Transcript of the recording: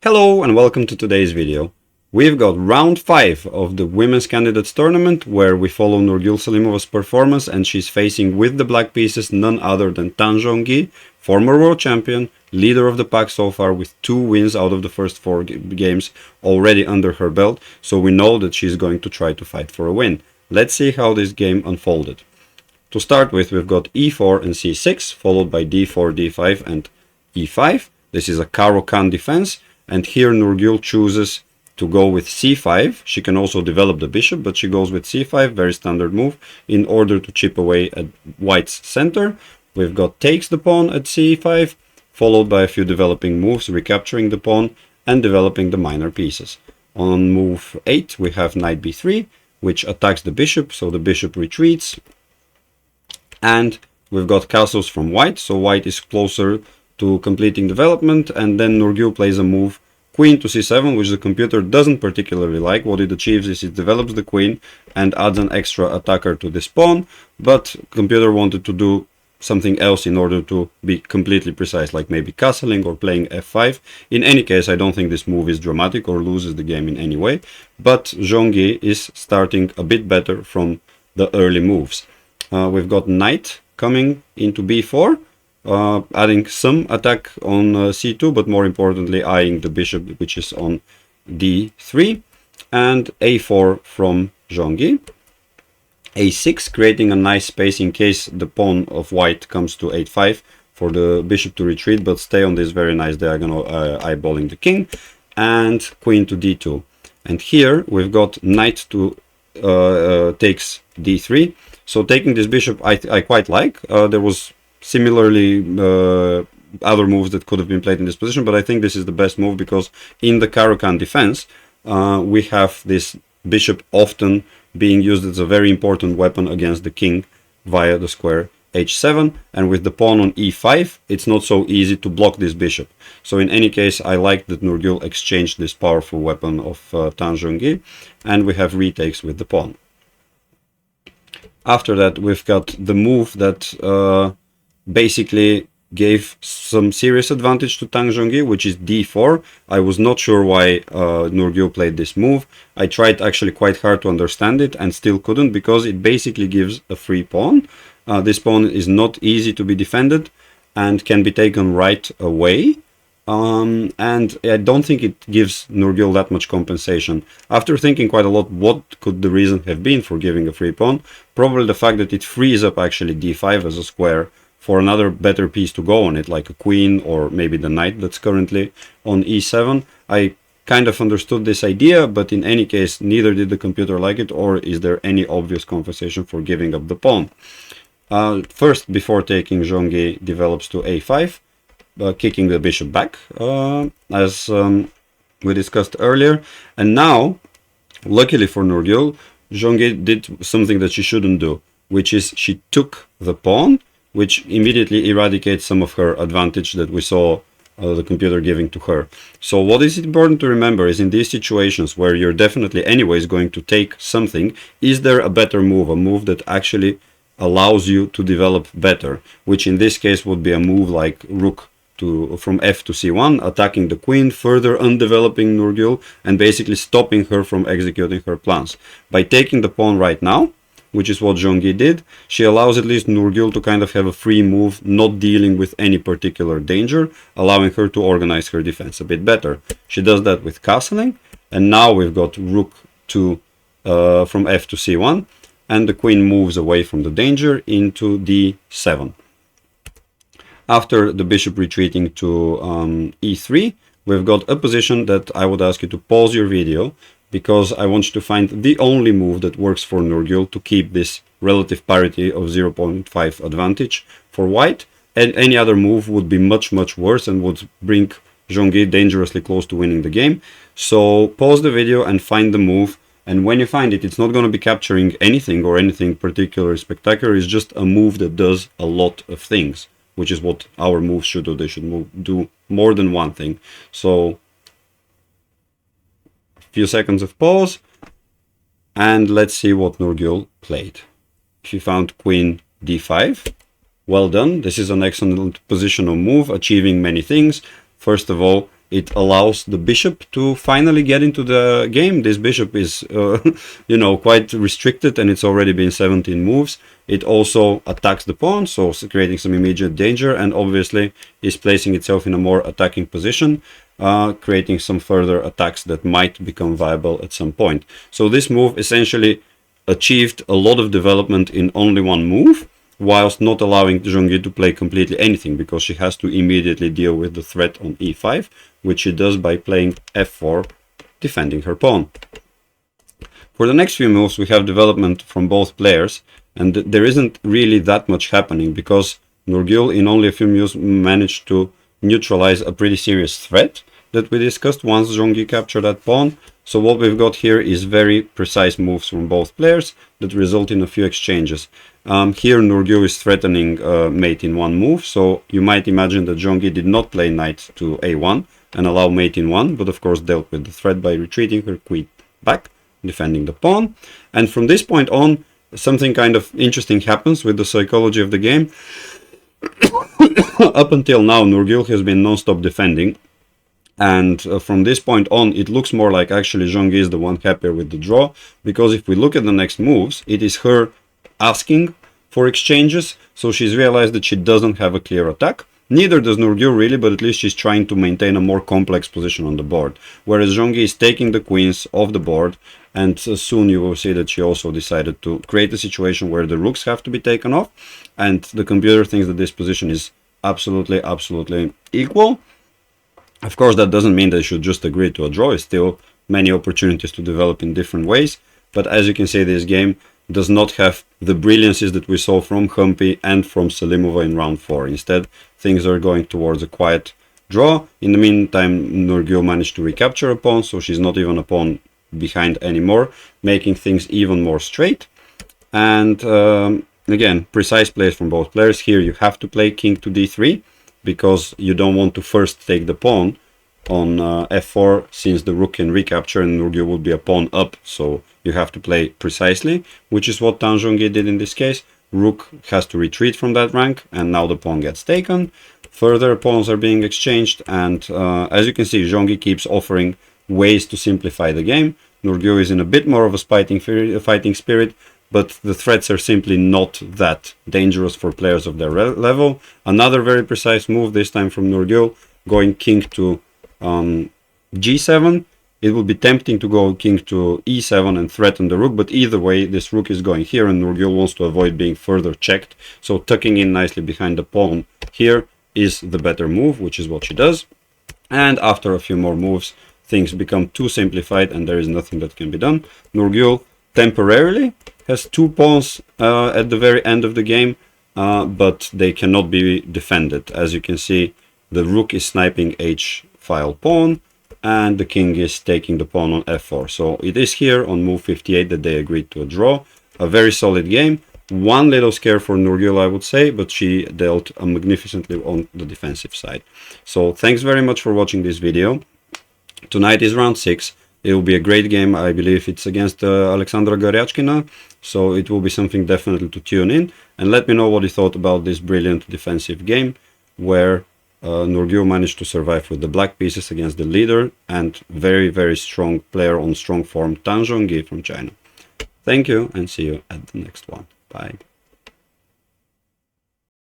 Hello and welcome to today's video. We've got round 5 of the Women's Candidates Tournament where we follow Nurgyul Salimova's performance, and she's facing with the black pieces none other than Zhongyi, former world champion, leader of the pack so far with 2 wins out of the first 4 games already under her belt, so we know that she's going to try to fight for a win. Let's see how this game unfolded. To start with, we've got e4 and c6, followed by d4, d5 and e5. This is a Caro-Cann defense. And here Nurgyul chooses to go with c5. She can also develop the bishop, but she goes with c5, very standard move, in order to chip away at white's center. We've got takes the pawn at c5, followed by a few developing moves, recapturing the pawn and developing the minor pieces. On move 8, we have knight b3, which attacks the bishop, so the bishop retreats. And we've got castles from white, so white is closer to completing development, and then Nurgyul plays a move queen to c7, which the computer doesn't particularly like. What it achieves is it develops the queen and adds an extra attacker to this pawn, but computer wanted to do something else in order to be completely precise, like maybe castling or playing f5. In any case, I don't think this move is dramatic or loses the game in any way, but Zhongyi is starting a bit better from the early moves. We've got knight coming into b4, adding some attack on c2, but more importantly eyeing the bishop, which is on d3, and a4 from Zhongyi. a6, creating a nice space in case the pawn of white comes to 8-5 for the bishop to retreat, but stay on this very nice diagonal, eyeballing the king, and queen to d2. And here we've got knight to takes d3. So taking this bishop I quite like. There was similarly other moves that could have been played in this position, but I think this is the best move because in the Caro-Cann defense we have this bishop often being used as a very important weapon against the king via the square h7, and with the pawn on e5 it's not so easy to block this bishop. So in any case, I like that Nurgyul exchanged this powerful weapon of Zhongyi, and we have retakes with the pawn. After that, we've got the move that basically gave some serious advantage to Zhongyi, which is d4. I was not sure why Nurgyul played this move. I tried actually quite hard to understand it and still couldn't, because it basically gives a free pawn. This pawn is not easy to be defended and can be taken right away. And I don't think it gives Nurgyul that much compensation. After thinking quite a lot, what could the reason have been for giving a free pawn? Probably the fact that it frees up actually d5 as a square for another better piece to go on it, like a queen or maybe the knight that's currently on e7. I kind of understood this idea, but in any case, neither did the computer like it, or is there any obvious compensation for giving up the pawn. First, before taking, Zhongyi develops to a5, kicking the bishop back, as we discussed earlier. And now, luckily for Nurgyul, Zhongyi did something that she shouldn't do, which is she took the pawn, which immediately eradicates some of her advantage that we saw the computer giving to her. So what is important to remember is in these situations where you're definitely anyways going to take something, is there a better move, a move that actually allows you to develop better, which in this case would be a move like rook from f to c1, attacking the queen, further undeveloping Nurgyul and basically stopping her from executing her plans. By taking the pawn right now, which is what Zhongyi did, she allows at least Nurgyul to kind of have a free move, not dealing with any particular danger, allowing her to organize her defense a bit better. She does that with castling, and now we've got rook to from f to c1, and the queen moves away from the danger into d7. After the bishop retreating to e3, we've got a position that I would ask you to pause your video, because I want you to find the only move that works for Nurgyul to keep this relative parity of 0.5 advantage for white. And any other move would be much worse and would bring Zhongyi dangerously close to winning the game. So pause the video and find the move. And when you find it, it's not going to be capturing anything or anything particularly spectacular. It's just a move that does a lot of things, which is what our moves should do. They should do more than one thing. So few seconds of pause, and let's see what Nurgyul played. She found queen d5. Well done. This is an excellent positional move, achieving many things. First of all, it allows the bishop to finally get into the game. This bishop is, you know, quite restricted, and it's already been 17 moves. It also attacks the pawn, so creating some immediate danger, and obviously is placing itself in a more attacking position, creating some further attacks that might become viable at some point. So this move essentially achieved a lot of development in only one move, whilst not allowing Zhongyi to play completely anything, because she has to immediately deal with the threat on e5, which she does by playing f4, defending her pawn. For the next few moves, we have development from both players, and there isn't really that much happening, because Nurgyul in only a few moves managed to neutralize a pretty serious threat that we discussed once Zhongyi captured that pawn. So what we've got here is very precise moves from both players that result in a few exchanges. Here Nurgyul is threatening mate in one move, so you might imagine that Zhongyi did not play knight to a1 and allow mate in one, but of course dealt with the threat by retreating her queen back, defending the pawn. And from this point on, something kind of interesting happens with the psychology of the game. Up until now, Nurgyul has been non-stop defending, and from this point on, it looks more like actually Zhongyi is the one happier with the draw, because if we look at the next moves, it is her asking for exchanges, so she's realized that she doesn't have a clear attack. Neither does Nurgyul really, but at least she's trying to maintain a more complex position on the board, whereas Zhongyi is taking the queens off the board, and soon you will see that she also decided to create a situation where the rooks have to be taken off, and the computer thinks that this position is absolutely equal. Of course, that doesn't mean they should just agree to a draw. It's still many opportunities to develop in different ways, but as you can see, this game does not have the brilliances that we saw from Humpy and from Salimova in round 4. Instead, things are going towards a quiet draw. In the meantime, Nurgyul managed to recapture a pawn, so she's not even a pawn behind anymore, making things even more straight. And again, precise plays from both players. Here you have to play king to d3, because you don't want to first take the pawn on f4, since the rook can recapture and Nurgyul would be a pawn up, so you have to play precisely, which is what Tan Zhongyi did in this case. Rook has to retreat from that rank, and now the pawn gets taken. Further pawns are being exchanged, and as you can see, Zhongyi keeps offering ways to simplify the game. Nurgyul is in a bit more of a fighting spirit, but the threats are simply not that dangerous for players of their level. Another very precise move, this time from Nurgyul, going king to g7. It would be tempting to go king to e7 and threaten the rook, but either way, this rook is going here, and Nurgyul wants to avoid being further checked. So tucking in nicely behind the pawn here is the better move, which is what she does. And after a few more moves, things become too simplified, and there is nothing that can be done. Nurgyul temporarily has two pawns at the very end of the game, but they cannot be defended. As you can see, the rook is sniping h-file pawn, and the king is taking the pawn on f4. So it is here on move 58 that they agreed to a draw. A very solid game. One little scare for Nurgyul, I would say, but she dealt magnificently on the defensive side. So thanks very much for watching this video. Tonight is round 6. It will be a great game. I believe it's against Alexandra Goryachkina, so it will be something definitely to tune in. And let me know what you thought about this brilliant defensive game, where Nurgyul managed to survive with the black pieces against the leader and very strong player on strong form, Tan Zhongyi from China. Thank you, and see you at the next one. Bye.